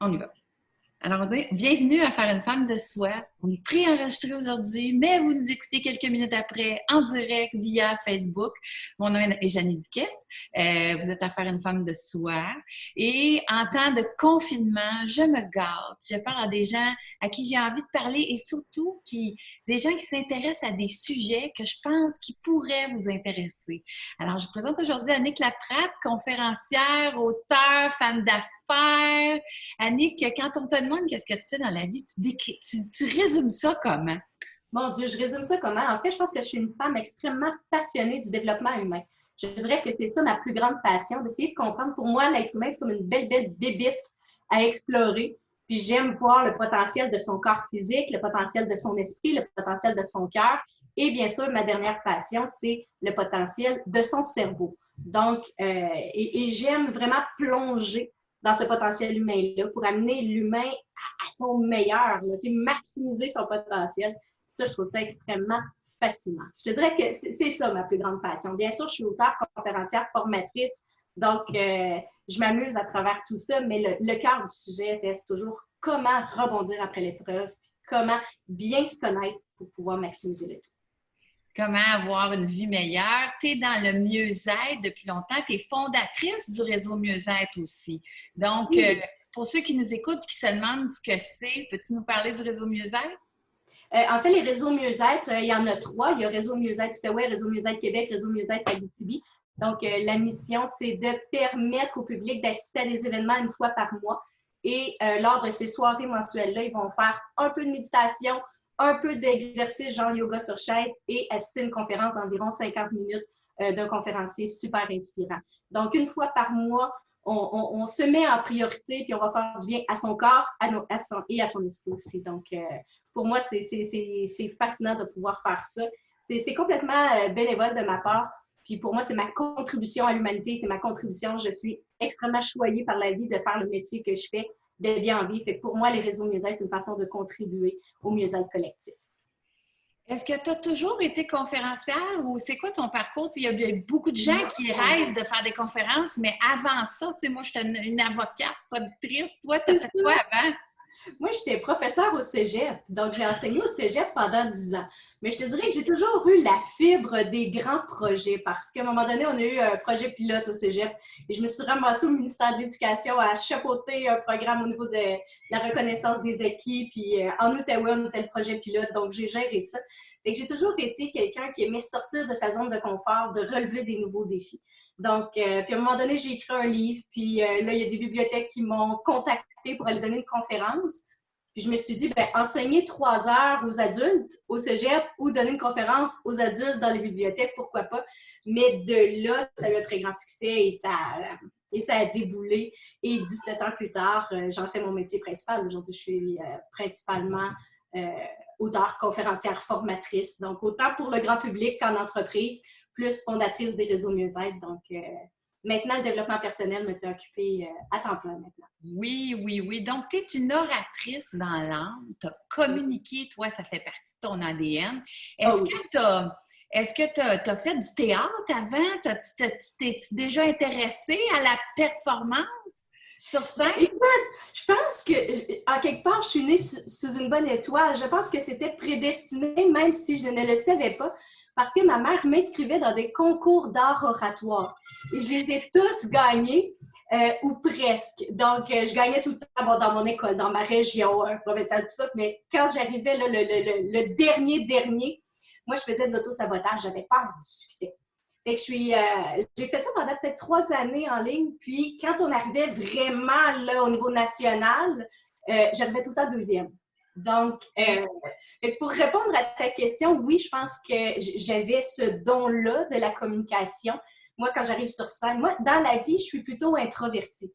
On y va. Alors, bienvenue à Faire une femme de soi. On est pré-enregistré aujourd'hui, mais vous nous écoutez quelques minutes après en direct via Facebook. Mon nom est Jeannie Duquette. Vous êtes à Faire une femme de soi. Et en temps de confinement, je me gâte. Je parle à des gens à qui j'ai envie de parler et surtout des gens qui s'intéressent à des sujets que je pense qui pourraient vous intéresser. Alors, je vous présente aujourd'hui Annick Laprate, conférencière, auteure, femme d'affaires. Annick, quand on te demande qu'est-ce que tu fais dans la vie, tu résumes ça comment? Mon Dieu, je résume ça comment? En fait, je pense que je suis une femme extrêmement passionnée du développement humain. Je dirais que c'est ça ma plus grande passion, d'essayer de comprendre. Pour moi, l'être humain, c'est comme une belle, belle bébite à explorer. Puis j'aime voir le potentiel de son corps physique, le potentiel de son esprit, le potentiel de son cœur. Et bien sûr, ma dernière passion, c'est le potentiel de son cerveau. Donc, j'aime vraiment plonger dans ce potentiel humain-là pour amener l'humain à son meilleur, là, maximiser son potentiel. Ça, je trouve ça extrêmement fascinant. Je te dirais que c'est ça ma plus grande passion. Bien sûr, je suis auteure, conférencière, formatrice, donc je m'amuse à travers tout ça, mais le cœur du sujet reste toujours comment rebondir après l'épreuve, comment bien se connaître pour pouvoir maximiser le tout. Comment avoir une vie meilleure. Tu es dans le mieux-être depuis longtemps. Tu es fondatrice du réseau mieux-être aussi. Donc, oui. Pour ceux qui nous écoutent et qui se demandent ce que c'est, peux-tu nous parler du réseau mieux-être? En fait, les réseaux mieux-être, il y en a 3. Il y a Réseau mieux-être Outaouais, Réseau mieux-être Québec, Réseau mieux-être Abitibi. Donc, la mission, c'est de permettre au public d'assister à des événements une fois par mois. Et lors de ces soirées mensuelles-là, ils vont faire un peu de méditation, un peu d'exercice genre yoga sur chaise et assister à une conférence d'environ 50 minutes d'un conférencier super inspirant. Donc, une fois par mois, on se met en priorité puis on va faire du bien à son corps et à son esprit aussi. Donc, pour moi, c'est fascinant de pouvoir faire ça. C'est complètement bénévole de ma part. Puis pour moi, c'est ma contribution à l'humanité, c'est ma contribution. Je suis extrêmement choyée par la vie de faire le métier que je fais, de bien en vivre. Fait que pour moi, les réseaux mieux-être, c'est une façon de contribuer au mieux-être collectif. Est-ce que tu as toujours été conférencière ou c'est quoi ton parcours? Il y a beaucoup de gens qui rêvent de faire des conférences, mais avant ça, moi, j'étais une avocate, productrice. Toi, tu as fait quoi avant? Moi, j'étais professeure au cégep, donc j'ai enseigné au cégep pendant 10 ans. Mais je te dirais que j'ai toujours eu la fibre des grands projets parce qu'à un moment donné, on a eu un projet pilote au cégep et je me suis ramassée au ministère de l'Éducation à chapeauter un programme au niveau de la reconnaissance des acquis. Puis en Outaouais, on était le projet pilote, donc j'ai géré ça. Fait que j'ai toujours été quelqu'un qui aimait sortir de sa zone de confort, de relever des nouveaux défis. Donc, puis à un moment donné, j'ai écrit un livre, puis là, il y a des bibliothèques qui m'ont contacté pour aller donner une conférence. Puis je me suis dit, ben enseigner 3 heures aux adultes au cégep ou donner une conférence aux adultes dans les bibliothèques, pourquoi pas. Mais de là, ça a eu un très grand succès et ça a déboulé. Et 17 ans plus tard, j'en fais mon métier principal. Aujourd'hui, je suis principalement auteure, conférencière, formatrice. Donc, autant pour le grand public qu'en entreprise, plus fondatrice des réseaux mieux-être. Donc, maintenant, le développement personnel me tient occupée à temps plein maintenant. Oui, oui, oui. Donc, tu es une oratrice dans l'âme. Tu as communiqué, toi, ça fait partie de ton ADN. Est-ce que tu as fait du théâtre avant? T'es-tu déjà intéressée à la performance sur scène? Écoute, je pense que, en quelque part, je suis née sous une bonne étoile. Je pense que c'était prédestiné, même si je ne le savais pas, parce que ma mère m'inscrivait dans des concours d'art oratoire. Et je les ai tous gagnés, ou presque. Donc, je gagnais tout le temps dans mon école, dans ma région, provinciale, tout ça. Mais quand j'arrivais, là, le dernier, moi, je faisais de l'auto-sabotage. J'avais peur du succès. Fait que j'ai fait ça pendant peut-être 3 années en ligne. Puis, quand on arrivait vraiment là, au niveau national, j'arrivais tout le temps deuxième. Donc, pour répondre à ta question, oui, je pense que j'avais ce don-là de la communication. Moi, quand j'arrive sur scène, moi, dans la vie, je suis plutôt introvertie.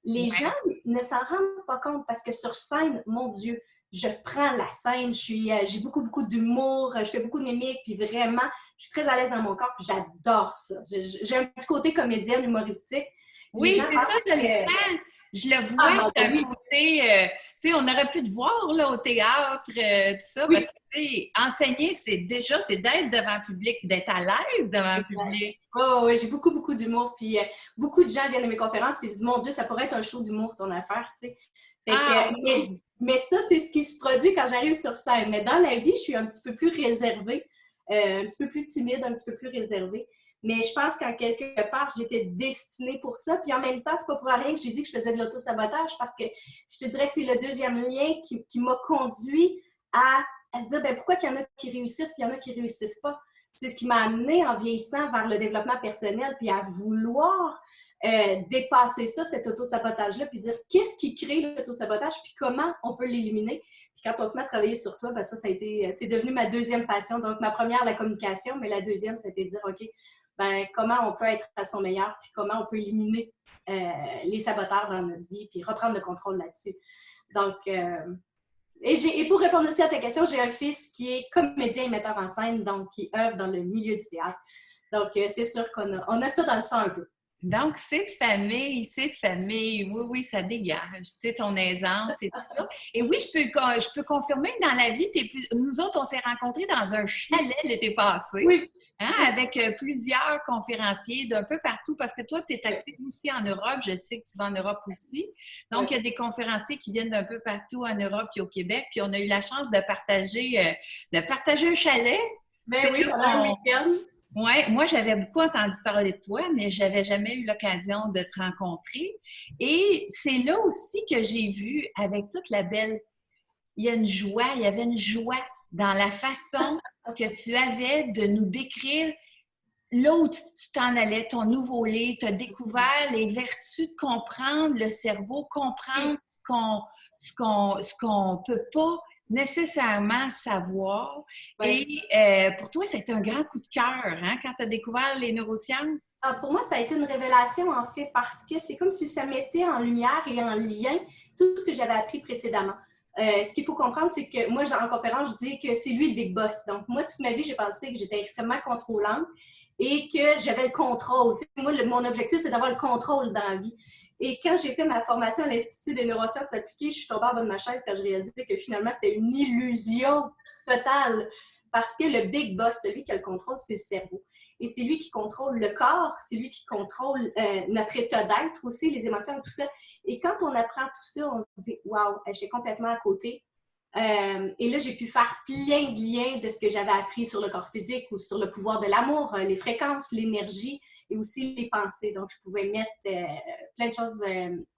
Les gens ne s'en rendent pas compte parce que sur scène, mon Dieu, je prends la scène, j'ai beaucoup d'humour, je fais beaucoup de mimiques, puis vraiment, je suis très à l'aise dans mon corps, puis j'adore ça. J'ai un petit côté comédienne humoristique. Oui, c'est ça, je le sens. Je le vois d'un côté, tu sais, on aurait pu te voir là, au théâtre, tout ça, parce que, tu sais, enseigner, c'est d'être devant le public, d'être à l'aise devant le public. Oh, oui, j'ai beaucoup, beaucoup d'humour. Puis beaucoup de gens viennent à mes conférences et disent, mon Dieu, ça pourrait être un show d'humour, ton affaire, tu sais. Fait que, mais ça, c'est ce qui se produit quand j'arrive sur scène. Mais dans la vie, je suis un petit peu plus réservée, un petit peu plus timide, un petit peu plus réservée. Mais je pense qu'en quelque part, j'étais destinée pour ça. Puis en même temps, c'est pas pour rien que j'ai dit que je faisais de l'auto-sabotage parce que je te dirais que c'est le deuxième lien qui m'a conduit à se dire, ben pourquoi il y en a qui réussissent puis il y en a qui réussissent pas. C'est ce qui m'a amené en vieillissant vers le développement personnel puis à vouloir dépasser ça, cet auto-sabotage-là, puis dire qu'est-ce qui crée l'auto-sabotage puis comment on peut l'éliminer. Puis quand on se met à travailler sur toi, ben ça a été, c'est devenu ma deuxième passion. Donc ma première, la communication, mais la deuxième, c'était de dire, OK, ben, comment on peut être à son meilleur, puis comment on peut éliminer les saboteurs dans notre vie, puis reprendre le contrôle là-dessus. Donc, et pour répondre aussi à ta question, j'ai un fils qui est comédien et metteur en scène, donc qui œuvre dans le milieu du théâtre. Donc, c'est sûr qu'on a ça dans le sang un peu. Donc, c'est de famille. Oui, oui, ça dégage, tu sais, ton aisance et tout ça. Et oui, je peux confirmer que dans la vie, nous autres, on s'est rencontrés dans un chalet l'été passé. Oui. Hein, avec plusieurs conférenciers d'un peu partout, parce que toi, tu es active aussi en Europe. Je sais que tu vas en Europe aussi. Donc, il y a des conférenciers qui viennent d'un peu partout en Europe et au Québec. Puis, on a eu la chance de partager un chalet. Ben oui, pendant un week-end. Oui, moi, j'avais beaucoup entendu parler de toi, mais je n'avais jamais eu l'occasion de te rencontrer. Et c'est là aussi que j'ai vu, avec toute la belle... il y avait une joie dans la façon que tu avais de nous décrire là où tu t'en allais, ton nouveau livre, tu as découvert les vertus de comprendre le cerveau, comprendre ce qu'on ne peut pas nécessairement savoir. Oui. Et pour toi, c'était un grand coup de cœur hein, quand tu as découvert les neurosciences? Pour moi, ça a été une révélation en fait parce que c'est comme si ça mettait en lumière et en lien tout ce que j'avais appris précédemment. Ce qu'il faut comprendre, c'est que moi, en conférence, je dis que c'est lui le big boss. Donc, moi, toute ma vie, j'ai pensé que j'étais extrêmement contrôlante et que j'avais le contrôle. Tu sais, moi, mon objectif, c'est d'avoir le contrôle dans la vie. Et quand j'ai fait ma formation à l'Institut des neurosciences appliquées, je suis tombée en bas de ma chaise quand je réalisais que finalement, c'était une illusion totale. Parce que le big boss, celui qui a le contrôle, c'est le cerveau. Et c'est lui qui contrôle le corps, c'est lui qui contrôle notre état d'être aussi, les émotions et tout ça. Et quand on apprend tout ça, on se dit « Wow, j'étais complètement à côté ». Et là, j'ai pu faire plein de liens de ce que j'avais appris sur le corps physique ou sur le pouvoir de l'amour, les fréquences, l'énergie et aussi les pensées. Donc, je pouvais mettre plein de choses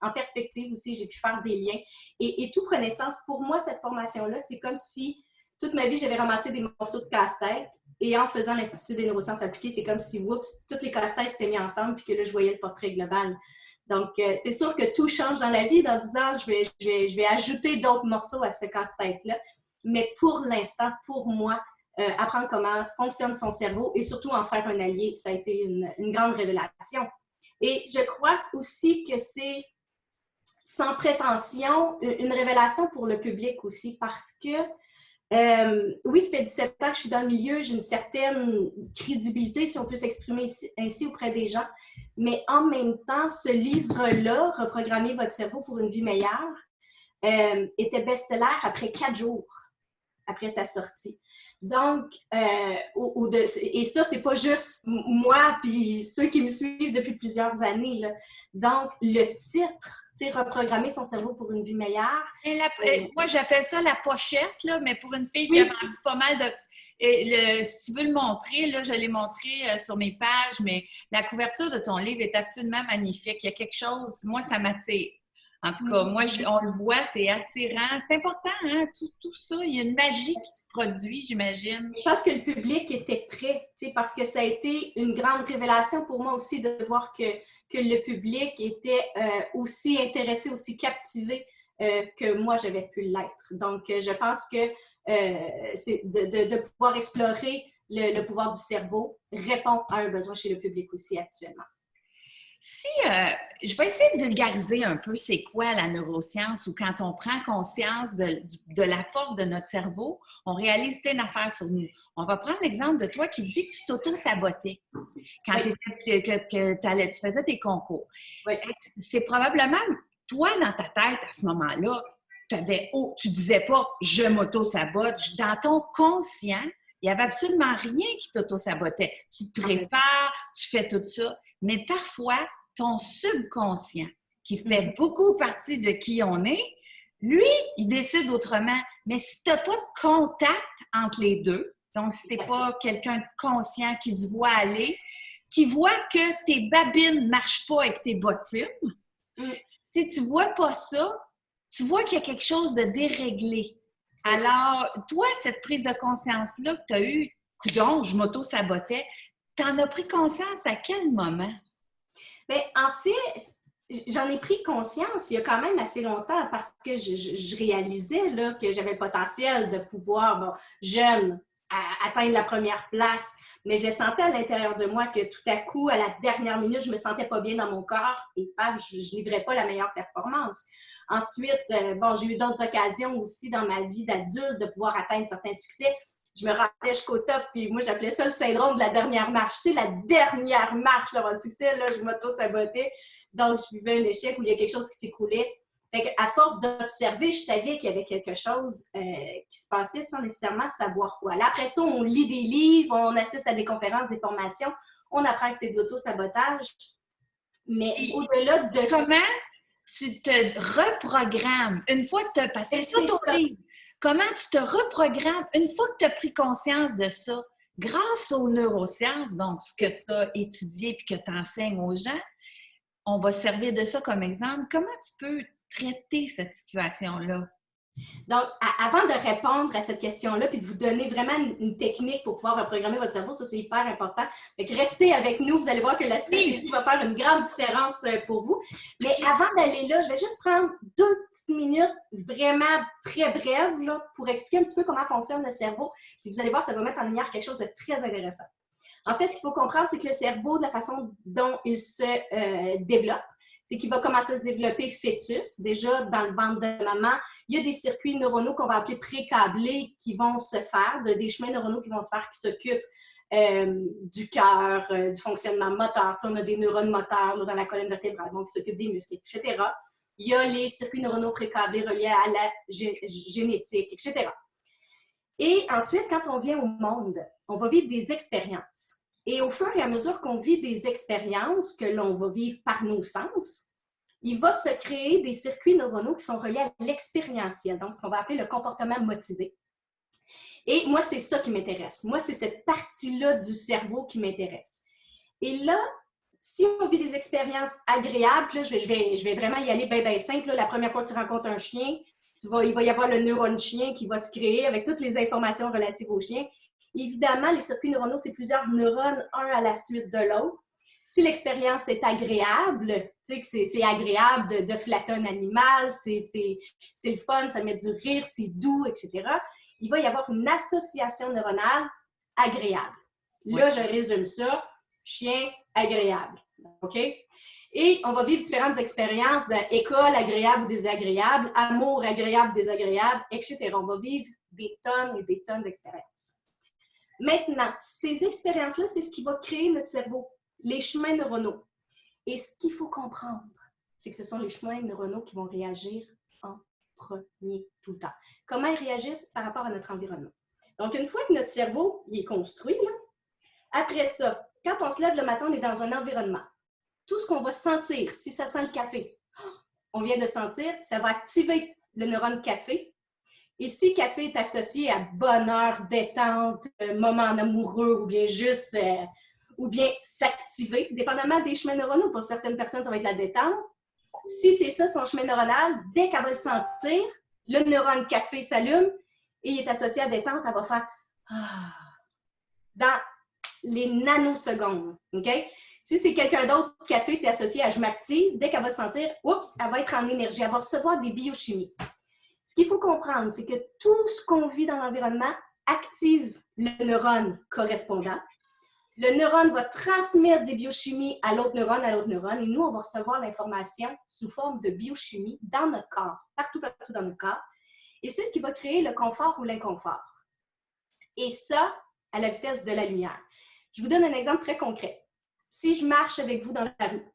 en perspective aussi. J'ai pu faire des liens. Et tout prenait sens. Pour moi, cette formation-là, c'est comme si toute ma vie, j'avais ramassé des morceaux de casse-tête. Et en faisant l'Institut des neurosciences appliquées, c'est comme si, oups, toutes les casse-têtes s'étaient mis ensemble puis que là, je voyais le portrait global. Donc, c'est sûr que tout change dans la vie. Dans 10 ans, je vais ajouter d'autres morceaux à ce casse-tête-là. Mais pour l'instant, pour moi, apprendre comment fonctionne son cerveau et surtout en faire un allié, ça a été une grande révélation. Et je crois aussi que c'est, sans prétention, une révélation pour le public aussi parce que oui, ça fait 17 ans que je suis dans le milieu, j'ai une certaine crédibilité, si on peut s'exprimer ainsi auprès des gens. Mais en même temps, ce livre-là, Reprogrammer votre cerveau pour une vie meilleure, était best-seller après 4 jours après sa sortie. Donc, et ça, c'est pas juste moi puis ceux qui me suivent depuis plusieurs années, là. Donc, le titre, reprogrammer son cerveau pour une vie meilleure. Moi, j'appelle ça la pochette, là, mais pour une fille qui a vendu pas mal de... si tu veux le montrer, là, je l'ai montré sur mes pages, mais la couverture de ton livre est absolument magnifique. Il y a quelque chose, moi, ça m'attire. En tout cas, moi, on le voit, c'est attirant. C'est important, hein? Tout ça. Il y a une magie qui se produit, j'imagine. Je pense que le public était prêt, parce que ça a été une grande révélation pour moi aussi de voir que le public était aussi intéressé, aussi captivé que moi, j'avais pu l'être. Donc, je pense que c'est de pouvoir explorer le pouvoir du cerveau répond à un besoin chez le public aussi actuellement. Si, je vais essayer de vulgariser un peu c'est quoi la neuroscience ou quand on prend conscience de la force de notre cerveau, on réalise plein d'affaires sur nous. On va prendre l'exemple de toi qui dis que tu t'auto-sabotais quand tu faisais tes concours. Oui. C'est probablement toi, dans ta tête, à ce moment-là, tu disais pas « je m'auto-sabote ». Dans ton conscient, il n'y avait absolument rien qui t'auto-sabotait. Tu te prépares, tu fais tout ça. Mais parfois, ton subconscient, qui fait beaucoup partie de qui on est, lui, il décide autrement. Mais si tu n'as pas de contact entre les deux, donc si tu n'es pas quelqu'un de conscient qui se voit aller, qui voit que tes babines ne marchent pas avec tes bottines, si tu ne vois pas ça, tu vois qu'il y a quelque chose de déréglé. Alors, toi, cette prise de conscience-là que tu as eue, coudonc, je m'auto-sabotais, tu en as pris conscience à quel moment? Bien, en fait, j'en ai pris conscience il y a quand même assez longtemps parce que je réalisais là, que j'avais le potentiel de pouvoir, bon, jeune, atteindre la première place, mais je le sentais à l'intérieur de moi que tout à coup, à la dernière minute, je me sentais pas bien dans mon corps et paf, je livrais pas la meilleure performance. Ensuite, bon, j'ai eu d'autres occasions aussi dans ma vie d'adulte de pouvoir atteindre certains succès. Je me rendais jusqu'au top, puis moi, j'appelais ça le syndrome de la dernière marche. Tu sais, la dernière marche dans mon succès, là, je m'auto-sabotais. Donc, je vivais un échec où il y a quelque chose qui s'écroulait. Fait qu'à force d'observer, je savais qu'il y avait quelque chose qui se passait sans nécessairement savoir quoi. Là, après ça, on lit des livres, on assiste à des conférences, des formations, on apprend que c'est de l'auto-sabotage. Mais au-delà de comment tu te reprogrammes une fois que tu as passé ça ton livre? Comment tu te reprogrammes une fois que tu as pris conscience de ça? Grâce aux neurosciences, donc ce que tu as étudié et que tu enseignes aux gens, on va se servir de ça comme exemple. Comment tu peux traiter cette situation-là? Donc, avant de répondre à cette question-là, puis de vous donner vraiment une technique pour pouvoir reprogrammer votre cerveau, ça c'est hyper important. Fait que restez avec nous, vous allez voir que la stratégie va faire une grande différence pour vous. Mais avant d'aller là, je vais juste prendre 2 petites minutes vraiment très brèves là, pour expliquer un petit peu comment fonctionne le cerveau. Puis vous allez voir, ça va mettre en lumière quelque chose de très intéressant. En fait, ce qu'il faut comprendre, c'est que le cerveau, de la façon dont il se développe, c'est qu'il va commencer à se développer fœtus. Déjà, dans le ventre de maman, il y a des circuits neuronaux qu'on va appeler précablés qui vont se faire, des chemins neuronaux qui vont se faire, qui s'occupent du cœur, du fonctionnement moteur. Tu sais, on a des neurones moteurs là, dans la colonne vertébrale, donc qui s'occupent des muscles, etc. Il y a les circuits neuronaux précablés reliés à la génétique, etc. Et ensuite, quand on vient au monde, on va vivre des expériences. Et au fur et à mesure qu'on vit des expériences que l'on va vivre par nos sens, il va se créer des circuits neuronaux qui sont reliés à l'expérientiel, donc ce qu'on va appeler le comportement motivé. Et moi, c'est ça qui m'intéresse. Moi, c'est cette partie-là du cerveau qui m'intéresse. Et là, si on vit des expériences agréables, là, je vais vraiment y aller bien simple. Là, la première fois que tu rencontres un chien, il va y avoir le neurone chien qui va se créer avec toutes les informations relatives au chien. Évidemment, les circuits neuronaux, c'est plusieurs neurones, un à la suite de l'autre. Si l'expérience est agréable, tu sais que c'est agréable de flatter un animal, c'est le fun, ça met du rire, c'est doux, etc., il va y avoir une association neuronale agréable. Là, je résume ça, chien agréable. OK? Et on va vivre différentes expériences d'école agréable ou désagréable, amour agréable ou désagréable, etc. On va vivre des tonnes et des tonnes d'expériences. Maintenant, ces expériences-là, c'est ce qui va créer notre cerveau, les chemins neuronaux. Et ce qu'il faut comprendre, c'est que ce sont les chemins neuronaux qui vont réagir en premier tout le temps. Comment ils réagissent par rapport à notre environnement. Donc, une fois que notre cerveau il est construit, là, après ça, quand on se lève le matin, on est dans un environnement. Tout ce qu'on va sentir, si ça sent le café, on vient de sentir, ça va activer le neurone café. Et si café est associé à bonheur, détente, moment amoureux ou bien juste, ou bien s'activer, dépendamment des chemins neuronaux, pour certaines personnes, ça va être la détente. Si c'est ça, son chemin neuronal, dès qu'elle va le sentir, le neurone café s'allume et il est associé à détente, elle va faire dans les nanosecondes. OK? Si c'est quelqu'un d'autre, café, c'est associé à je m'active, dès qu'elle va sentir, oups, elle va être en énergie, elle va recevoir des biochimies. Ce qu'il faut comprendre, c'est que tout ce qu'on vit dans l'environnement active le neurone correspondant. Le neurone va transmettre des biochimies à l'autre neurone, et nous, on va recevoir l'information sous forme de biochimie dans notre corps, partout dans notre corps. Et c'est ce qui va créer le confort ou l'inconfort. Et ça, à la vitesse de la lumière. Je vous donne un exemple très concret. Si je marche avec vous dans la rue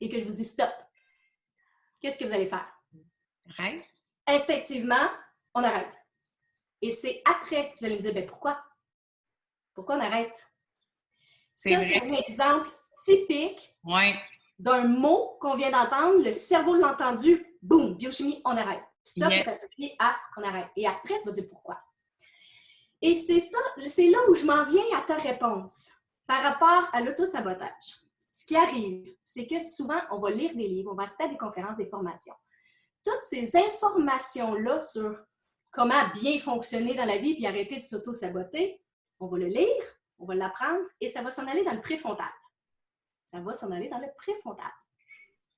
et que je vous dis stop, qu'est-ce que vous allez faire? Arrête. Instinctivement, on arrête. Et c'est après que vous allez me dire, ben pourquoi? Pourquoi on arrête? C'est Ça, vrai. c'est un exemple typique Oui. d'un mot qu'on vient d'entendre, le cerveau l'a entendu, boum, biochimie, on arrête. Stop est associé à on arrête. Et après, tu vas dire pourquoi. Et c'est ça, c'est là où je m'en viens à ta réponse par rapport à l'autosabotage. Ce qui arrive, c'est que souvent, on va lire des livres, on va assister à des conférences, des formations. Toutes ces informations-là sur comment bien fonctionner dans la vie puis arrêter de s'auto-saboter, on va le lire, on va l'apprendre et ça va s'en aller dans le préfrontal. Ça va s'en aller dans le préfrontal.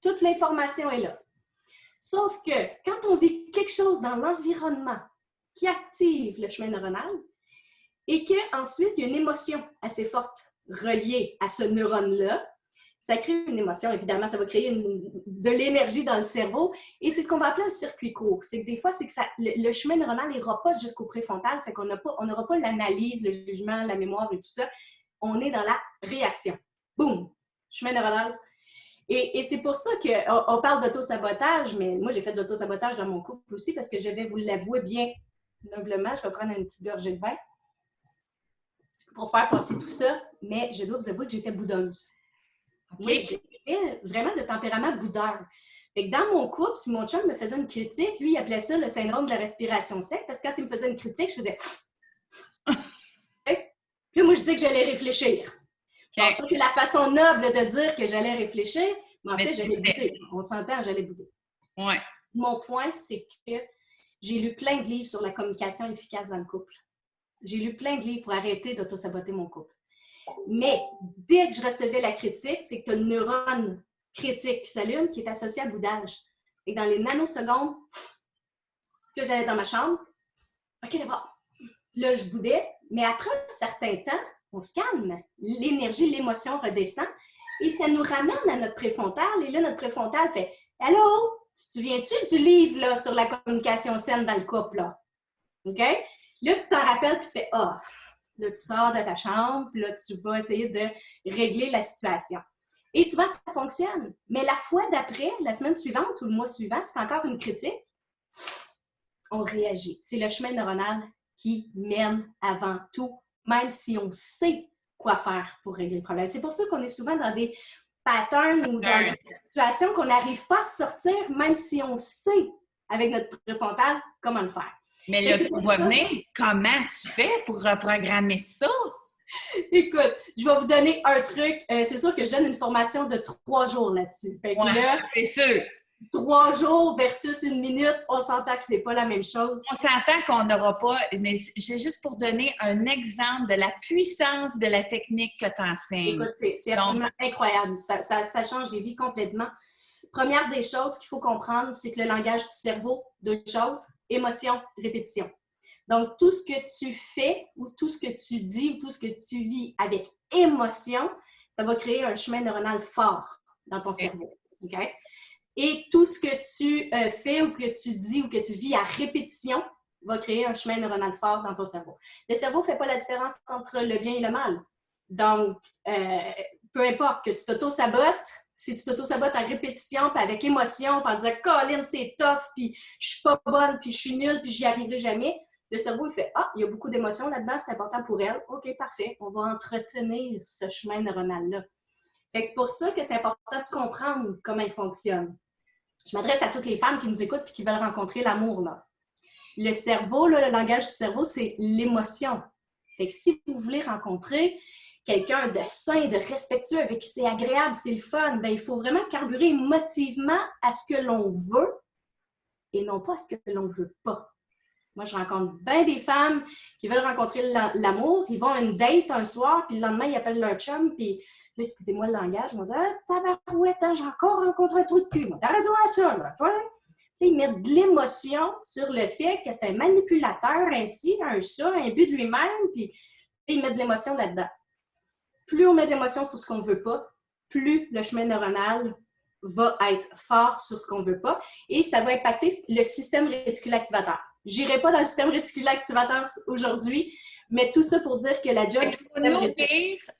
Toute l'information est là. Sauf que quand on vit quelque chose dans l'environnement qui active le chemin neuronal et qu'ensuite il y a une émotion assez forte reliée à ce neurone-là, ça crée une émotion, évidemment, ça va créer de l'énergie dans le cerveau et c'est ce qu'on va appeler un circuit court. C'est que des fois, c'est que le chemin neuronal n'ira pas jusqu'au préfrontal, fait qu'on n'aura pas l'analyse, le jugement, la mémoire et tout ça. On est dans la réaction. Boum! Chemin neuronal. Et c'est pour ça qu'on parle d'auto-sabotage, mais moi, j'ai fait de l'auto-sabotage dans mon couple aussi parce que je vais vous l'avouer bien noblement. Je vais prendre une petite gorgée de vin pour faire passer tout ça, mais je dois vous avouer que j'étais boudeuse. Okay. Moi, j'étais vraiment de tempérament boudeur. Fait que dans mon couple, si mon chum me faisait une critique, lui, il appelait ça le syndrome de la respiration sec parce que quand il me faisait une critique, je faisais... Puis moi, je disais que j'allais réfléchir. Okay. Bon, ça, c'est la façon noble de dire que j'allais réfléchir, mais en fait, j'allais bouder. On s'entend, j'allais bouder. Ouais. Mon point, c'est que j'ai lu plein de livres sur la communication efficace dans le couple. J'ai lu plein de livres pour arrêter d'auto-saboter mon couple. Mais dès que je recevais la critique, c'est que tu as le neurone critique qui s'allume, qui est associé à boudage. Et dans les nanosecondes, là, j'allais dans ma chambre. OK, d'abord. Là, je boudais. Mais après un certain temps, on se calme. L'énergie, l'émotion redescend. Et ça nous ramène à notre préfrontal. Et là, notre préfrontal fait « Allô, tu te souviens-tu du livre là, sur la communication saine dans le couple? » Là? OK? Là, tu t'en rappelles, puis tu fais « Ah! » Là, tu sors de ta chambre, puis là, tu vas essayer de régler la situation. Et souvent, ça fonctionne. Mais la fois d'après, la semaine suivante ou le mois suivant, c'est encore une critique, on réagit. C'est le chemin neuronal qui mène avant tout, même si on sait quoi faire pour régler le problème. C'est pour ça qu'on est souvent dans des patterns ou dans des situations qu'on n'arrive pas à sortir, même si on sait, avec notre préfrontal, comment le faire. Mais là, tu vas venir, comment tu fais pour reprogrammer ça? Écoute, je vais vous donner un truc. C'est sûr que je donne une formation de 3 jours là-dessus. Fait que là, c'est sûr. 3 jours versus 1 minute, on s'entend que ce n'est pas la même chose. On s'entend qu'on n'aura pas, mais c'est juste pour donner un exemple de la puissance de la technique que tu enseignes. Écoute, c'est absolument incroyable. Ça change des vies complètement. Première des choses qu'il faut comprendre, c'est que le langage du cerveau, 2 choses, émotion, répétition. Donc, tout ce que tu fais ou tout ce que tu dis ou tout ce que tu vis avec émotion, ça va créer un chemin neuronal fort dans ton cerveau. Okay? Et tout ce que tu fais ou que tu dis ou que tu vis à répétition va créer un chemin neuronal fort dans ton cerveau. Le cerveau ne fait pas la différence entre le bien et le mal. Donc, peu importe que tu t'auto-sabotes, si tu t'auto-sabotes à répétition, puis avec émotion, puis en disant « Colin, c'est tough, puis je suis pas bonne, puis je suis nulle, puis j'y arriverai jamais », le cerveau, il fait « Ah, il y a beaucoup d'émotions là-dedans, c'est important pour elle. OK, parfait, on va entretenir ce chemin neuronal-là. » C'est pour ça que c'est important de comprendre comment il fonctionne. Je m'adresse à toutes les femmes qui nous écoutent et qui veulent rencontrer l'amour, là. Le cerveau, là, le langage du cerveau, c'est l'émotion. Fait que si vous voulez rencontrer quelqu'un de sain, de respectueux, avec qui c'est agréable, c'est le fun, bien, il faut vraiment carburer émotivement à ce que l'on veut et non pas à ce que l'on ne veut pas. Moi, je rencontre bien des femmes qui veulent rencontrer l'amour. Ils vont à une date un soir, puis le lendemain, ils appellent leur chum, puis là, excusez-moi le langage, ils vont dire « Ah, tabarouette, hein, j'ai encore rencontré un trou de cul. T'arrêtes de voir ça, là. » Ils mettent de l'émotion sur le fait que c'est un manipulateur ainsi, un chat, un but de lui-même, puis ils mettent de l'émotion là-dedans. Plus on met de l'émotion sur ce qu'on ne veut pas, plus le chemin neuronal va être fort sur ce qu'on ne veut pas et ça va impacter le système réticulo-activateur. Je n'irai pas dans le système réticulo-activateur aujourd'hui, mais tout ça pour dire que la job du système nourrir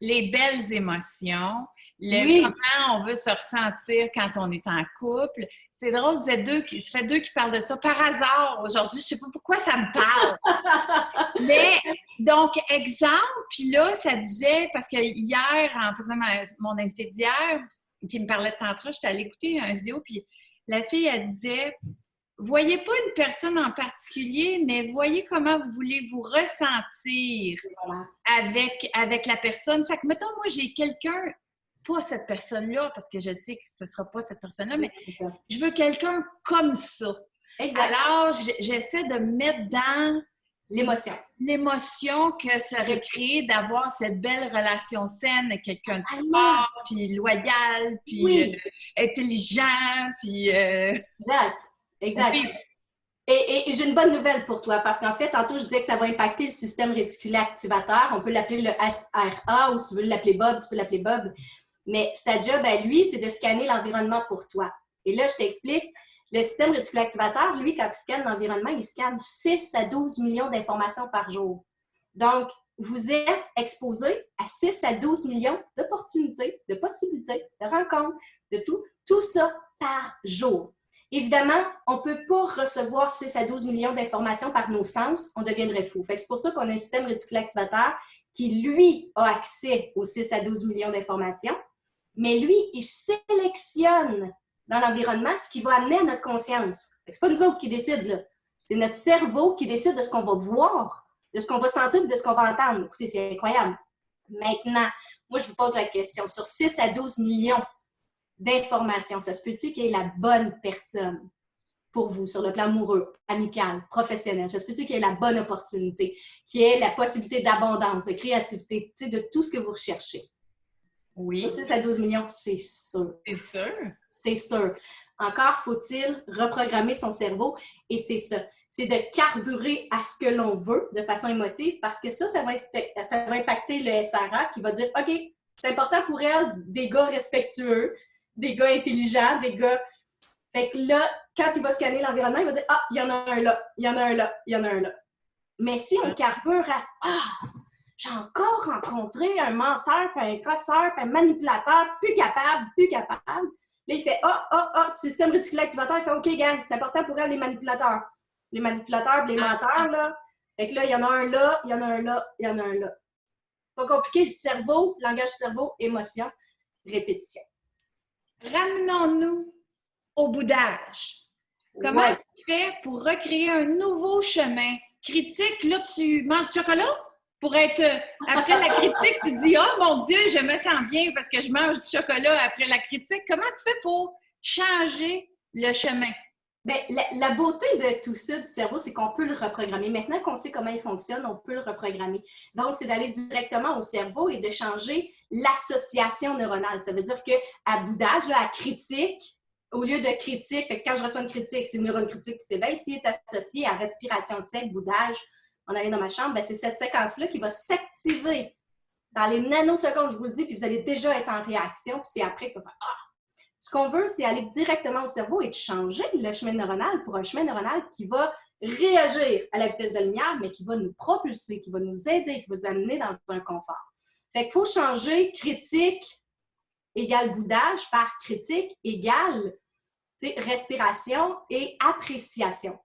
les belles émotions, oui. Comment on veut se ressentir quand on est en couple, C'est drôle, ça fait deux qui parlent de ça. Par hasard, aujourd'hui, je sais pas pourquoi ça me parle. Mais, donc, exemple, puis là, ça disait, parce que hier, en faisant mon invité d'hier, qui me parlait de tantra, j'étais allée écouter une vidéo, puis la fille, elle disait, voyez pas une personne en particulier, mais voyez comment vous voulez vous ressentir avec la personne. Fait que, mettons, moi, j'ai quelqu'un, pas cette personne-là, parce que je sais que ce sera pas cette personne-là, mais je veux quelqu'un comme ça. Exact. Alors, j'essaie de me mettre dans l'émotion que serait créée d'avoir cette belle relation saine avec quelqu'un de fort, puis loyal, puis intelligent, puis... Exact. Et j'ai une bonne nouvelle pour toi, parce qu'en fait, tantôt, je disais que ça va impacter le système réticulé activateur. On peut l'appeler le SRA, ou si tu veux l'appeler Bob, tu peux l'appeler Bob. Mais sa job à lui, c'est de scanner l'environnement pour toi. Et là, je t'explique. Le système réticulé activateur, lui, quand il scanne l'environnement, il scanne 6 à 12 millions d'informations par jour. Donc, vous êtes exposé à 6 à 12 millions d'opportunités, de possibilités, de rencontres, de tout ça par jour. Évidemment, on ne peut pas recevoir 6 à 12 millions d'informations par nos sens, on deviendrait fou. C'est pour ça qu'on a un système réticulé activateur qui, lui, a accès aux 6 à 12 millions d'informations, mais lui, il sélectionne dans l'environnement ce qui va amener à notre conscience. Ce n'est pas nous autres qui décident, là. C'est notre cerveau qui décide de ce qu'on va voir, de ce qu'on va sentir et de ce qu'on va entendre. Écoutez, c'est incroyable. Maintenant, moi, je vous pose la question. Sur 6 à 12 millions d'informations, ça se peut-tu qu'il y ait la bonne personne pour vous sur le plan amoureux, amical, professionnel? Ça se peut-tu qu'il y ait la bonne opportunité, qu'il y ait la possibilité d'abondance, de créativité, de tout ce que vous recherchez? Oui. Sur 6 à 12 millions, c'est sûr. C'est sûr. C'est sûr. Encore faut-il reprogrammer son cerveau et c'est ça. C'est de carburer à ce que l'on veut de façon émotive parce que ça va impacter le SRA qui va dire « OK, c'est important pour elle des gars respectueux, des gars intelligents, des gars... » Fait que là, quand il va scanner l'environnement, il va dire « Ah, il y en a un là, il y en a un là, il y en a un là. » Mais si on carbure à « Ah, j'ai encore rencontré un menteur, puis un casseur, puis un manipulateur, plus capable. » Là, il fait système réticulé activateur, il fait OK, gang, c'est important pour elle, les manipulateurs. Les manipulateurs, les menteurs, là. Fait que là, il y en a un là, il y en a un là, il y en a un là. Pas compliqué, le cerveau, langage du cerveau, émotion, répétition. Ramenons-nous au boudage. Comment tu fais pour recréer un nouveau chemin? Critique, là, tu manges du chocolat? Pour être, après la critique, tu dis « Oh mon Dieu, je me sens bien parce que je mange du chocolat après la critique. » Comment tu fais pour changer le chemin? Bien, la beauté de tout ça, du cerveau, c'est qu'on peut le reprogrammer. Maintenant qu'on sait comment il fonctionne, on peut le reprogrammer. Donc, c'est d'aller directement au cerveau et de changer l'association neuronale. Ça veut dire qu'à boudage, là, à critique, au lieu de critique, fait que quand je reçois une critique, c'est le neurone critique qui s'éveille. S'il est associé à respiration sec, boudage, on allait dans ma chambre, bien, c'est cette séquence-là qui va s'activer dans les nanosecondes, je vous le dis, puis vous allez déjà être en réaction, puis c'est après que tu vas faire « Ah! » Ce qu'on veut, c'est aller directement au cerveau et de changer le chemin neuronal pour un chemin neuronal qui va réagir à la vitesse de la lumière, mais qui va nous propulser, qui va nous aider, qui va nous amener dans un confort. Fait qu'il faut changer critique égale boudage par critique égale respiration et appréciation.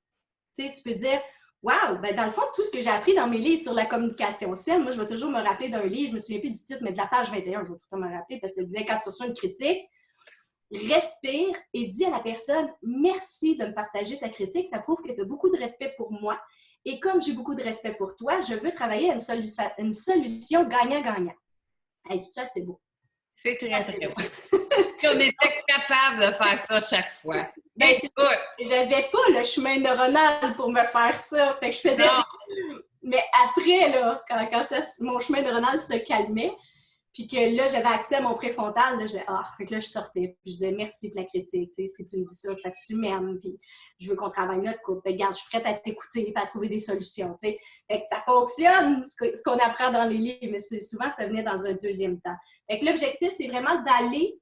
Tu peux dire wow, ben dans le fond, tout ce que j'ai appris dans mes livres sur la communication saine, moi, je vais toujours me rappeler d'un livre, je ne me souviens plus du titre, mais de la page 21, je vais tout le temps me rappeler parce qu'elle disait quand tu reçois une critique, respire et dis à la personne « Merci de me partager ta critique, ça prouve que tu as beaucoup de respect pour moi. Et comme j'ai beaucoup de respect pour toi, je veux travailler à une solution gagnant-gagnant. » Hey, ça, c'est beau. C'est très, très beau. Si on était capable de faire ça chaque fois. Ben, j'avais pas le chemin neuronal pour me faire ça. Fait que je faisais... Non. Mais après, là, quand mon chemin neuronal se calmait, puis que là, j'avais accès à mon préfrontal, là, fait que là, je sortais, puis je disais merci pour la critique, tu sais, si tu me dis ça, c'est parce que tu m'aimes, puis je veux qu'on travaille notre couple. Fait que, regarde, je suis prête à t'écouter, et à trouver des solutions, tu sais. Fait que ça fonctionne, ce qu'on apprend dans les livres, mais souvent, ça venait dans un deuxième temps. Fait que l'objectif, c'est vraiment d'aller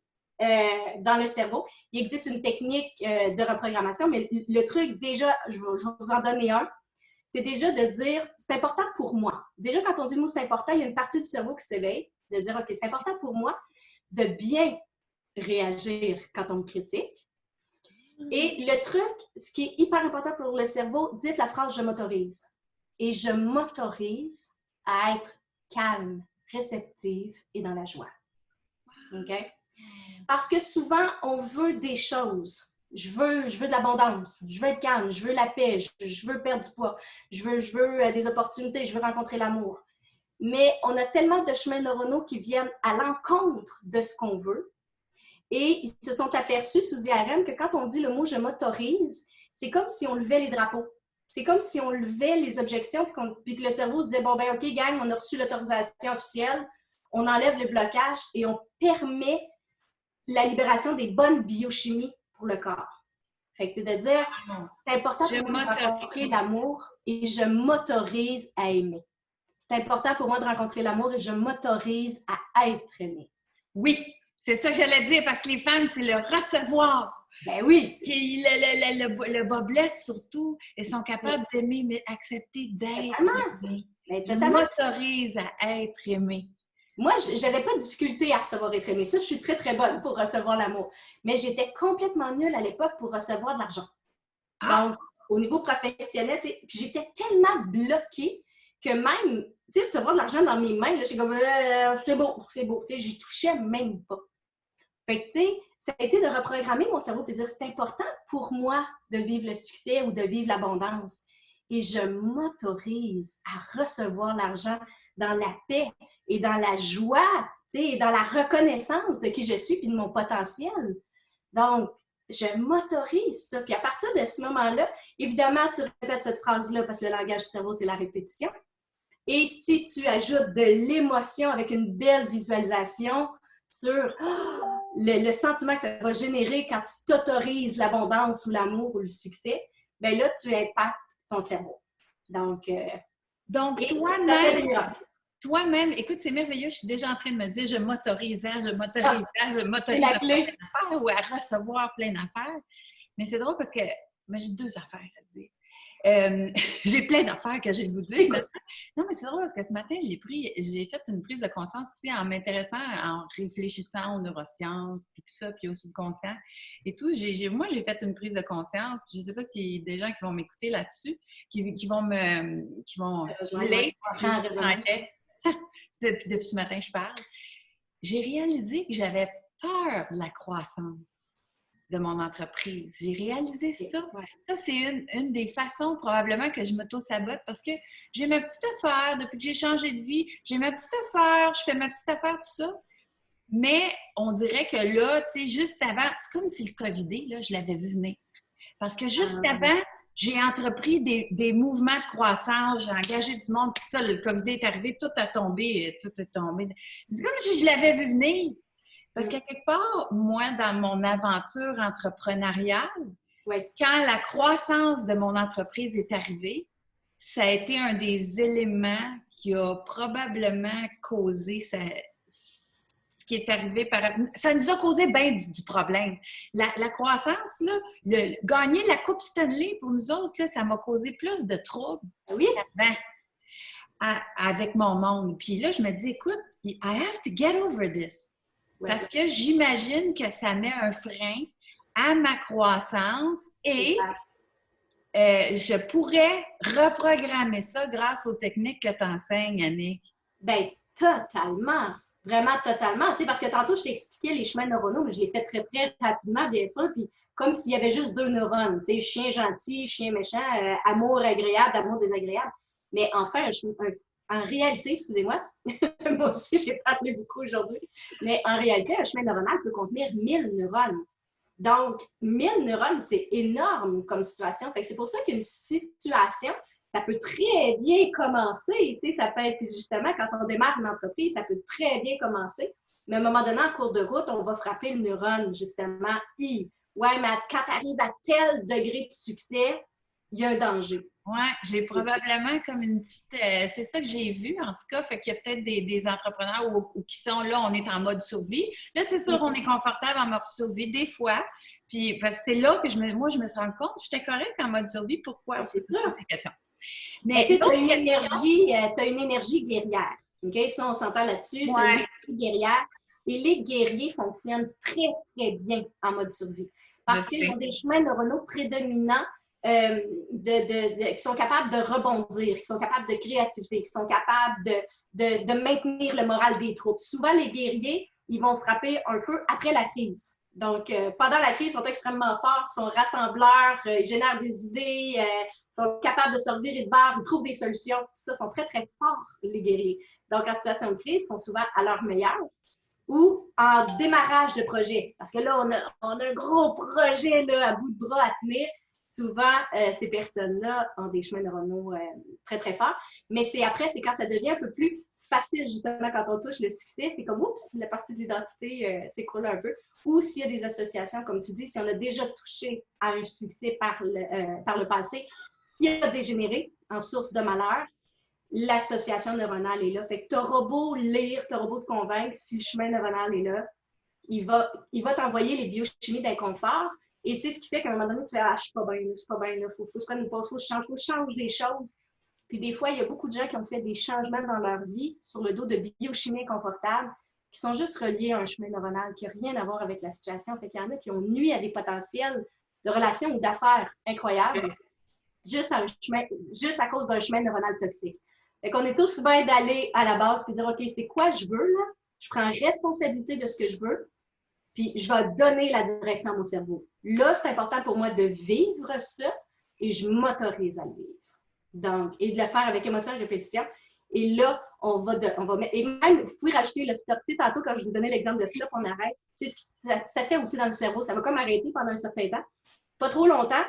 dans le cerveau. Il existe une technique de reprogrammation, mais le truc, déjà, je vais vous en donner un, c'est déjà de dire, c'est important pour moi. Déjà, quand on dit le mot c'est important, il y a une partie du cerveau qui s'éveille, de dire, OK, c'est important pour moi de bien réagir quand on me critique. Et le truc, ce qui est hyper important pour le cerveau, dites la phrase « je m'autorise ». Et je m'autorise à être calme, réceptive et dans la joie. OK? Parce que souvent, on veut des choses. Je veux de l'abondance, je veux être calme, je veux la paix, je veux perdre du poids, je veux des opportunités, je veux rencontrer l'amour. Mais on a tellement de chemins neuronaux qui viennent à l'encontre de ce qu'on veut. Et ils se sont aperçus sous IRM que quand on dit le mot « je m'autorise », c'est comme si on levait les drapeaux. C'est comme si on levait les objections puis que le cerveau se disait « bon, ben OK, gang, on a reçu l'autorisation officielle, on enlève le blocage et on permet la libération des bonnes biochimies pour le corps. » Fait que c'est de dire, c'est important pour moi de rencontrer l'amour et je m'autorise à aimer. C'est important pour moi de rencontrer l'amour et je m'autorise à être aimée. Oui, c'est ça que j'allais dire, parce que les femmes, c'est le recevoir. Ben oui! Le bas blesse surtout. Elles sont capables d'aimer, mais accepter d'être aimées. Je m'autorise à être aimée. Moi, je n'avais pas de difficulté à recevoir être aimée. Ça, je suis très, très bonne pour recevoir l'amour. Mais j'étais complètement nulle à l'époque pour recevoir de l'argent. Donc, au niveau professionnel, puis j'étais tellement bloquée que même, tu sais, recevoir de l'argent dans mes mains, j'étais comme, c'est beau. Tu sais, j'y touchais même pas. Fait que, tu sais, ça a été de reprogrammer mon cerveau et de dire, c'est important pour moi de vivre le succès ou de vivre l'abondance. Et je m'autorise à recevoir l'argent dans la paix et dans la joie, tu sais, et dans la reconnaissance de qui je suis et de mon potentiel. Donc, je m'autorise ça. Puis à partir de ce moment-là, évidemment, tu répètes cette phrase-là parce que le langage du cerveau, c'est la répétition. Et si tu ajoutes de l'émotion avec une belle visualisation sur le sentiment que ça va générer quand tu t'autorises l'abondance ou l'amour ou le succès, bien là, tu impactes ton cerveau. Donc toi-même, écoute, c'est merveilleux, je suis déjà en train de me dire, je m'autorise à faire plein d'affaires ou à recevoir plein d'affaires. Mais c'est drôle parce que moi, j'ai 2 affaires à dire. J'ai plein d'affaires que j'ai le goût de dire. Non, mais c'est drôle parce que ce matin, j'ai fait une prise de conscience aussi en m'intéressant, en réfléchissant aux neurosciences, puis tout ça, puis au subconscient et tout. Moi, j'ai fait une prise de conscience. Je ne sais pas s'il y a des gens qui vont m'écouter là-dessus, qui vont depuis ce matin, je parle. J'ai réalisé que j'avais peur de la croissance de mon entreprise. J'ai réalisé ça. Ça, c'est une des façons probablement que je m'auto-sabote parce que j'ai ma petite affaire depuis que j'ai changé de vie. J'ai ma petite affaire, je fais ma petite affaire, tout ça. Mais on dirait que là, tu sais, juste avant, c'est comme si le COVID, là, je l'avais vu venir. Parce que juste avant, j'ai entrepris des mouvements de croissance, j'ai engagé du monde, tout ça, le COVID est arrivé, tout est tombé. C'est comme si je l'avais vu venir. Parce qu'à quelque part, moi, dans mon aventure entrepreneuriale, quand la croissance de mon entreprise est arrivée, ça a été un des éléments qui a probablement causé ce qui est arrivé. Ça nous a causé bien du problème. La croissance, là, gagner la Coupe Stanley, pour nous autres, là, ça m'a causé plus de troubles avec mon monde. Puis là, je me dis, écoute, I have to get over this. Parce que j'imagine que ça met un frein à ma croissance et je pourrais reprogrammer ça grâce aux techniques que tu enseignes, Annick. Bien, totalement. Vraiment totalement. Tu sais, parce que tantôt, je t'ai expliqué les chemins neuronaux, mais je l'ai fait très, très rapidement, bien sûr. Puis comme s'il y avait juste 2 neurones. Tu sais, chien gentil, chien méchant, amour agréable, amour désagréable. Mais enfin, en réalité, excusez-moi, moi aussi, j'ai parlé beaucoup aujourd'hui, mais en réalité, un chemin neuronal peut contenir 1000 neurones. Donc, 1000 neurones, c'est énorme comme situation. Fait que c'est pour ça qu'une situation, ça peut très bien commencer. Tu sais, ça peut être, justement, quand on démarre une entreprise, ça peut très bien commencer. Mais à un moment donné, en cours de route, on va frapper le neurone, justement. Ouais, mais quand tu arrives à tel degré de succès, il y a un danger. Oui, j'ai probablement comme une petite... c'est ça que j'ai vu, en tout cas. Fait qu'il y a peut-être des entrepreneurs qui sont là, on est en mode survie. Là, c'est sûr, on est confortable en mode survie des fois. Puis, parce que c'est là que je me suis rendu compte, j'étais correcte en mode survie. Pourquoi? C'est ça. Mais tu as une énergie guerrière. Okay? Ça, on s'entend là-dessus. Tu as une énergie guerrière. Et les guerriers fonctionnent très, très bien en mode survie. parce qu'ils ont des chemins neuronaux prédominants qui sont capables de rebondir, qui sont capables de créativité, qui sont capables de maintenir le moral des troupes. Souvent, les guerriers, ils vont frapper un peu après la crise. Donc, pendant la crise, ils sont extrêmement forts, ils sont rassembleurs, ils génèrent des idées, sont capables de se revirer de bord, ils trouvent des solutions. Tout ça, sont très, très forts, les guerriers. Donc, en situation de crise, ils sont souvent à leur meilleur ou en démarrage de projet. Parce que là, on a un gros projet là, à bout de bras à tenir. Souvent, ces personnes-là ont des chemins neuronaux très, très forts. Mais c'est quand ça devient un peu plus facile, justement, quand on touche le succès. C'est comme, oups, la partie de l'identité s'écroule un peu. Ou s'il y a des associations, comme tu dis, si on a déjà touché à un succès par le passé, qui a dégénéré en source de malheur, l'association neuronale est là. Fait que tu auras beau lire, tu auras beau te convaincre, si le chemin neuronal est là, il va t'envoyer les biochimies d'inconfort. Et c'est ce qui fait qu'à un moment donné, tu fais « Ah, je suis pas bien, faut que je prenne une pause, faut que je change des choses. » Puis des fois, il y a beaucoup de gens qui ont fait des changements dans leur vie sur le dos de biochimie inconfortable qui sont juste reliés à un chemin neuronal qui n'a rien à voir avec la situation. Fait qu'il y en a qui ont nuit à des potentiels de relations ou d'affaires incroyables juste à cause d'un chemin neuronal toxique. Fait qu'on est tous bien d'aller à la base et dire « OK, c'est quoi je veux, là? Je prends responsabilité de ce que je veux. » Puis je vais donner la direction à mon cerveau. Là, c'est important pour moi de vivre ça et je m'autorise à le vivre. Donc, et de le faire avec émotion et répétition. Et là, on va mettre, et même, vous pouvez rajouter le stop. Tu sais, tantôt, quand je vous ai donné l'exemple de stop, on arrête. C'est ce que ça fait aussi dans le cerveau. Ça va comme arrêter pendant un certain temps. Pas trop longtemps.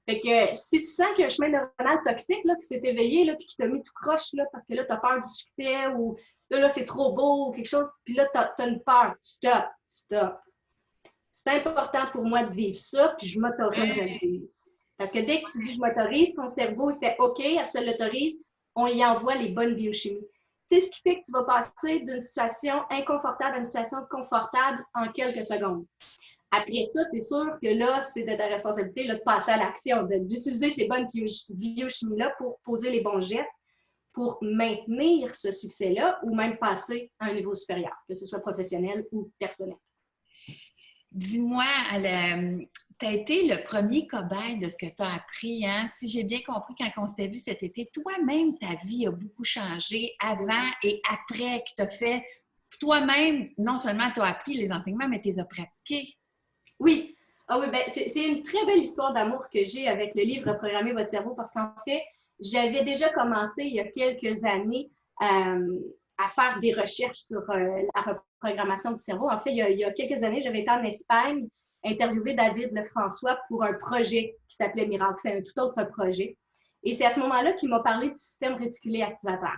Fait que si tu sens qu'il y a un chemin neuronal toxique là, qui s'est éveillé là, puis qui t'a mis tout croche là, parce que là, tu as peur du succès ou là c'est trop beau ou quelque chose, puis là, tu as une peur. Stop. C'est important pour moi de vivre ça, puis je m'autorise à le vivre. Parce que dès que tu dis je m'autorise, ton cerveau il fait OK, elle se l'autorise, on y envoie les bonnes biochimies. C'est ce qui fait que tu vas passer d'une situation inconfortable à une situation confortable en quelques secondes. Après ça, c'est sûr que là, c'est de ta responsabilité là, de passer à l'action, d'utiliser ces bonnes biochimies-là pour poser les bons gestes, pour maintenir ce succès-là ou même passer à un niveau supérieur, que ce soit professionnel ou personnel. Dis-moi, tu as été le premier cobaye de ce que tu as appris. Hein? Si j'ai bien compris, quand on s'était vu cet été, toi-même, ta vie a beaucoup changé avant et après, que tu as fait toi-même, non seulement tu as appris les enseignements, mais tu les as pratiqués. Oui. Ah oui, ben, c'est une très belle histoire d'amour que j'ai avec le livre Reprogrammer votre cerveau parce qu'en fait, j'avais déjà commencé il y a quelques années à faire des recherches sur la reprogrammation du cerveau. En fait, il y a quelques années, j'avais été en Espagne interviewer David Lefrançois pour un projet qui s'appelait Miracle. C'est un tout autre projet. Et c'est à ce moment-là qu'il m'a parlé du système réticulé activateur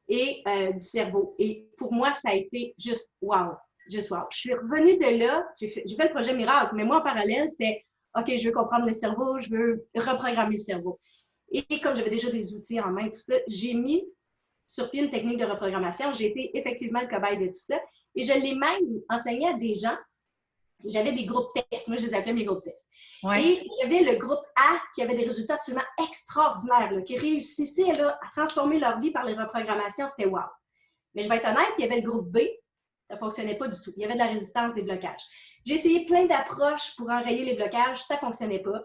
et du cerveau. Et pour moi, ça a été juste wow. Juste wow. Je suis revenue de là, j'ai fait le projet Miracle, mais moi, en parallèle, c'était OK, je veux comprendre le cerveau, je veux reprogrammer le cerveau. Et comme j'avais déjà des outils en main, tout ça, j'ai mis sur pied une technique de reprogrammation. J'ai été effectivement le cobaye de tout ça. Et je l'ai même enseigné à des gens. J'avais des groupes tests. Moi, je les appelais mes groupes tests. Ouais. Et il y avait le groupe A qui avait des résultats absolument extraordinaires, là, qui réussissaient là, à transformer leur vie par les reprogrammations. C'était wow. Mais je vais être honnête, il y avait le groupe B. Ça ne fonctionnait pas du tout. Il y avait de la résistance, des blocages. J'ai essayé plein d'approches pour enrayer les blocages. Ça ne fonctionnait pas.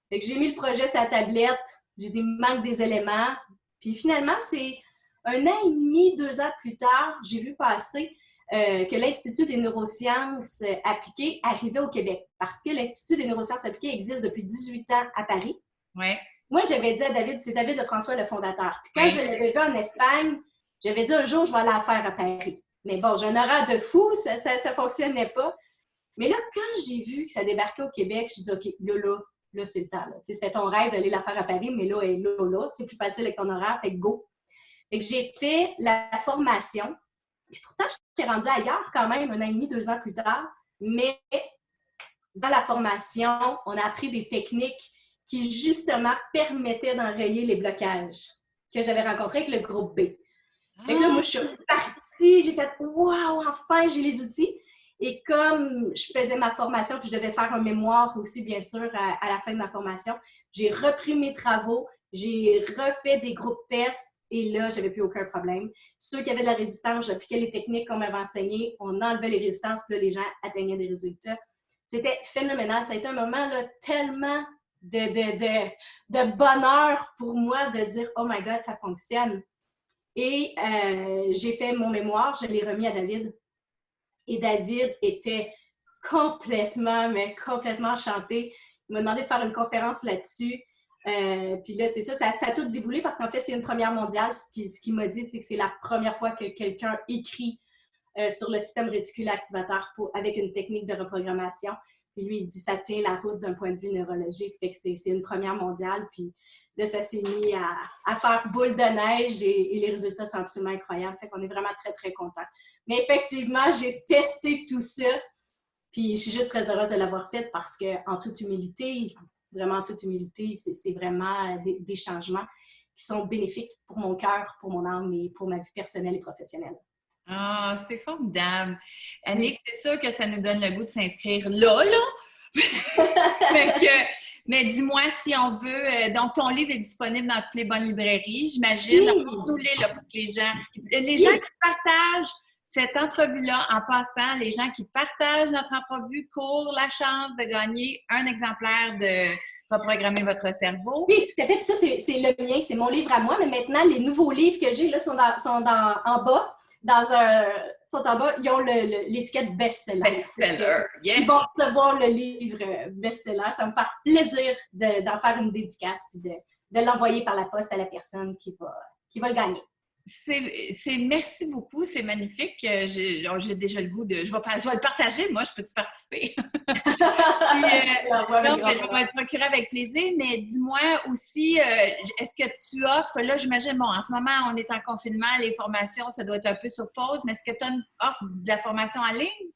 Fait que j'ai mis le projet sur la tablette. J'ai dit, il manque des éléments. Puis finalement, c'est 1 an et demi, 2 ans plus tard, j'ai vu passer que l'Institut des neurosciences appliquées arrivait au Québec. Parce que l'Institut des neurosciences appliquées existe depuis 18 ans à Paris. Ouais. Moi, j'avais dit à David, c'est David Lefrançois le fondateur. Puis quand je l'avais vu en Espagne, j'avais dit un jour, je vais aller la faire à Paris. Mais bon, j'ai un horaire de fou, ça ne fonctionnait pas. Mais là, quand j'ai vu que ça débarquait au Québec, je me suis dit, OK, là, c'est le temps. C'était ton rêve d'aller la faire à Paris, mais là, c'est plus facile avec ton horaire, fait que go. Fait que j'ai fait la formation. Et pourtant, je suis rendue ailleurs quand même, 1 an et demi, 2 ans plus tard. Mais dans la formation, on a appris des techniques qui, justement, permettaient d'enrayer les blocages que j'avais rencontrés avec le groupe B. Fait que là, moi, je suis repartie, j'ai fait « Wow, enfin, j'ai les outils! » Et comme je faisais ma formation, puis je devais faire un mémoire aussi, bien sûr, à la fin de ma formation, j'ai repris mes travaux, j'ai refait des groupes tests, et là, j'avais plus aucun problème. Ceux qui avaient de la résistance, j'appliquais les techniques qu'on m'avait enseignées, on enlevait les résistances, puis là, les gens atteignaient des résultats. C'était phénoménal. Ça a été un moment là, tellement de bonheur pour moi de dire « Oh my God, ça fonctionne ». Et j'ai fait mon mémoire, je l'ai remis à David. Et David était complètement, mais complètement enchanté. Il m'a demandé de faire une conférence là-dessus. Puis là, c'est ça, ça a tout déboulé parce qu'en fait, c'est une première mondiale. Puis ce qu'il m'a dit, c'est que c'est la première fois que quelqu'un écrit sur le système réticulé activateur avec une technique de reprogrammation. Puis lui, il dit ça tient la route d'un point de vue neurologique. Fait que c'est une première mondiale. Puis là, ça s'est mis à faire boule de neige et les résultats sont absolument incroyables. Fait qu'on est vraiment très, très contents. Mais effectivement, j'ai testé tout ça. Puis je suis juste très heureuse de l'avoir fait parce qu'en toute humilité, vraiment en toute humilité, c'est vraiment des changements qui sont bénéfiques pour mon cœur, pour mon âme et pour ma vie personnelle et professionnelle. Ah, c'est formidable. Annick, c'est sûr que ça nous donne le goût de s'inscrire là. Mais dis-moi si on veut. Donc, ton livre est disponible dans toutes les bonnes librairies, j'imagine. Nous-les là pour que les gens qui partagent cette entrevue-là, en passant, les gens qui partagent notre entrevue courent la chance de gagner un exemplaire de Reprogrammer votre cerveau. Oui, tout à fait. Puis ça, c'est le mien, c'est mon livre à moi. Mais maintenant, les nouveaux livres que j'ai là sont en bas. Sont en bas, ils ont l'étiquette best-seller. Best-seller, yes! Ils vont recevoir le livre best-seller. Ça va me faire plaisir d'en faire une dédicace et de l'envoyer par la poste à la personne qui va le gagner. Merci beaucoup, c'est magnifique. J'ai déjà le goût de... Je vais le partager, moi, je peux-tu participer? Puis, je vais le procurer avec plaisir, mais dis-moi aussi, est-ce que tu offres, là, j'imagine, bon, en ce moment, on est en confinement, les formations, ça doit être un peu sur pause, mais est-ce que tu offres de la formation en ligne?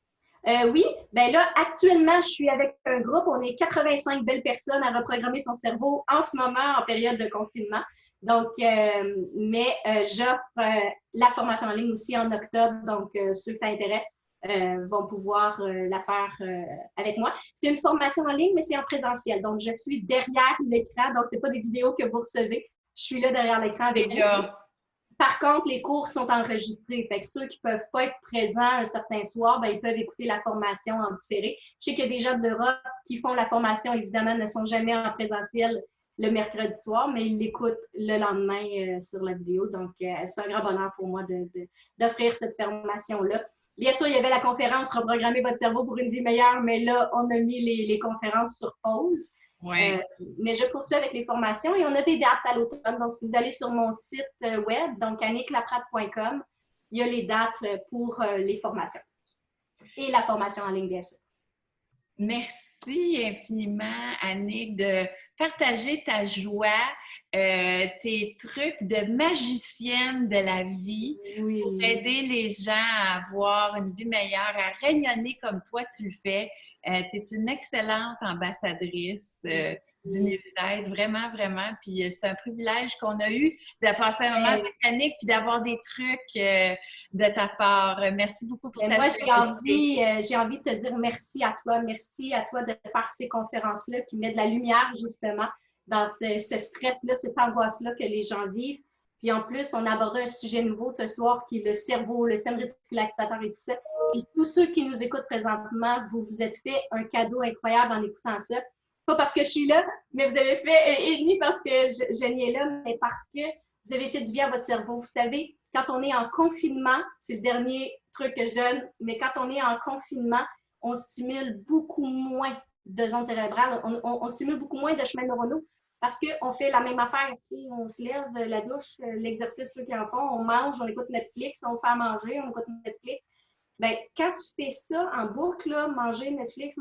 Oui, bien là, actuellement, je suis avec un groupe, on est 85 belles personnes à reprogrammer son cerveau en ce moment, en période de confinement. Donc, j'offre la formation en ligne aussi en octobre, donc ceux que ça intéresse vont pouvoir la faire avec moi. C'est une formation en ligne, mais c'est en présentiel. Donc, je suis derrière l'écran, donc c'est pas des vidéos que vous recevez. Je suis là derrière l'écran avec vous. Par contre, les cours sont enregistrés. Fait que ceux qui ne peuvent pas être présents un certain soir, ben, ils peuvent écouter la formation en différé. Je sais qu'il y a des gens de l'Europe qui font la formation, évidemment, ne sont jamais en présentiel le mercredi soir, mais ils l'écoutent le lendemain sur la vidéo. Donc, c'est un grand bonheur pour moi d'offrir cette formation-là. Bien sûr, il y avait la conférence « Reprogrammer votre cerveau pour une vie meilleure », mais là, on a mis les conférences sur pause. Ouais. Mais je poursuis avec les formations et on a des dates à l'automne. Donc, si vous allez sur mon site web, donc annicklaprade.com, il y a les dates pour les formations et la formation en ligne, bien sûr. Merci infiniment, Annick, de partager ta joie, tes trucs de magicienne de la vie pour aider les gens à avoir une vie meilleure, à rayonner comme toi tu le fais. Tu es une excellente ambassadrice du mieux-être, vraiment, vraiment. Puis c'est un privilège qu'on a eu de passer un moment avec Annick puis d'avoir des trucs de ta part. Merci beaucoup pour ta Moi, j'ai envie de te dire merci à toi. Merci à toi de faire ces conférences-là qui mettent de la lumière, justement, dans ce stress-là, cette angoisse-là que les gens vivent. Puis en plus, on a abordé un sujet nouveau ce soir qui est le cerveau, le système réticulé activateur et tout ça. Et tous ceux qui nous écoutent présentement, vous vous êtes fait un cadeau incroyable en écoutant ça. Pas parce que je suis là, mais vous avez fait, et ni parce que Jenny est là, mais parce que vous avez fait du bien à votre cerveau. Vous savez, quand on est en confinement, c'est le dernier truc que je donne, mais quand on est en confinement, on stimule beaucoup moins de zones cérébrales, on stimule beaucoup moins de chemins neuronaux. Parce qu'on fait la même affaire, on se lève, la douche, l'exercice, ceux qui en font, on mange, on écoute Netflix, on fait à manger, on écoute Netflix. Bien, quand tu fais ça en boucle, là, manger Netflix,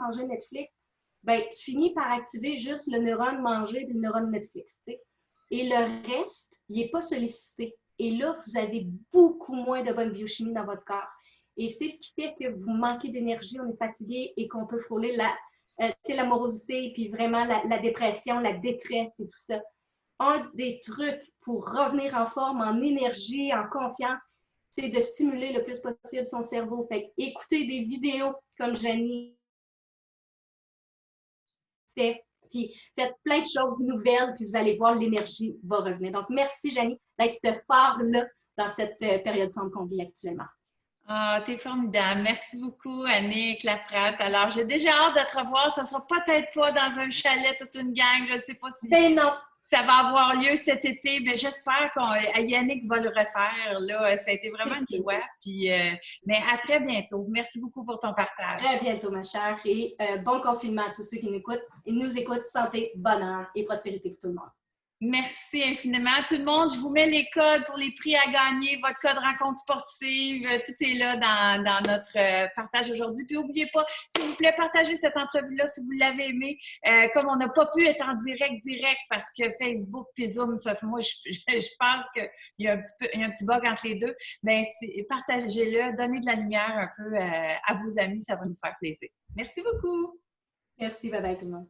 bien, tu finis par activer juste le neurone manger et le neurone Netflix. T'sais. Et le reste, il n'est pas sollicité. Et là, vous avez beaucoup moins de bonne biochimie dans votre corps. Et c'est ce qui fait que vous manquez d'énergie, on est fatigué et qu'on peut frôler la morosité, puis vraiment la dépression, la détresse et tout ça. Un des trucs pour revenir en forme, en énergie, en confiance, c'est de stimuler le plus possible son cerveau. Fait écoutez des vidéos comme Jenny fait, puis faites plein de choses nouvelles, puis vous allez voir, l'énergie va revenir. Donc, merci, Jenny, d'être ce phare-là dans cette période sombre qu'on vit actuellement. Ah, t'es formidable. Merci beaucoup, Annick Laprate. Alors, j'ai déjà hâte de te revoir. Ça sera peut-être pas dans un chalet, toute une gang. Je ne sais pas si Ben non! ça va avoir lieu cet été, mais j'espère que Yannick va le refaire. Là, ça a été C'est vraiment une sûr. joie. Puis, mais à très bientôt. Merci beaucoup pour ton partage. Très bientôt, ma chère. Et bon confinement à tous ceux qui nous écoutent. Santé, bonheur et prospérité pour tout le monde. Merci infiniment. Tout le monde, je vous mets les codes pour les prix à gagner, votre code rencontre sportive. Tout est là dans notre partage aujourd'hui. Puis n'oubliez pas, s'il vous plaît, partagez cette entrevue-là si vous l'avez aimée. Comme on n'a pas pu être en direct parce que Facebook puis Zoom, sauf moi, je pense qu'il y a un petit bug entre les deux. Mais partagez-le, donnez de la lumière un peu à vos amis, ça va nous faire plaisir. Merci beaucoup. Merci, bye bye tout le monde.